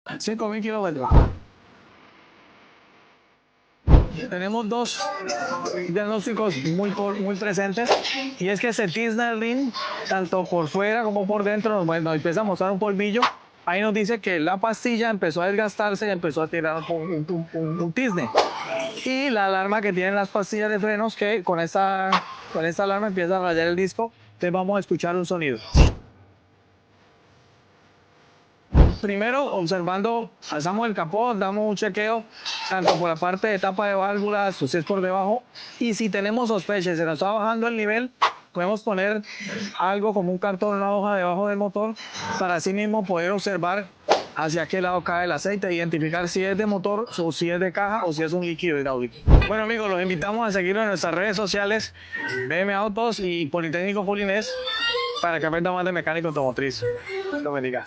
5.000 kilómetros. Tenemos dos diagnósticos muy presentes, y es que se tizna el rin tanto por fuera como por dentro. Nos empieza a mostrar un polvillo. Ahí nos dice que la pastilla empezó a desgastarse y empezó a tirar un tizne. Y la alarma que tienen las pastillas de frenos, que con esta alarma empieza a rayar el disco. Entonces vamos a escuchar un sonido. Primero, observando, alzamos el capó, damos un chequeo tanto por la parte de tapa de válvulas, o si es por debajo, y si tenemos sospecha y se nos está bajando el nivel, podemos poner algo como un cartón, una hoja debajo del motor, para así mismo poder observar hacia qué lado cae el aceite, identificar si es de motor o si es de caja o si es un líquido hidráulico. Bueno, amigos, los invitamos a seguirnos en nuestras redes sociales, BM Autos y Politécnico Julinés, para que aprenda más de mecánica automotriz. Dios bendiga.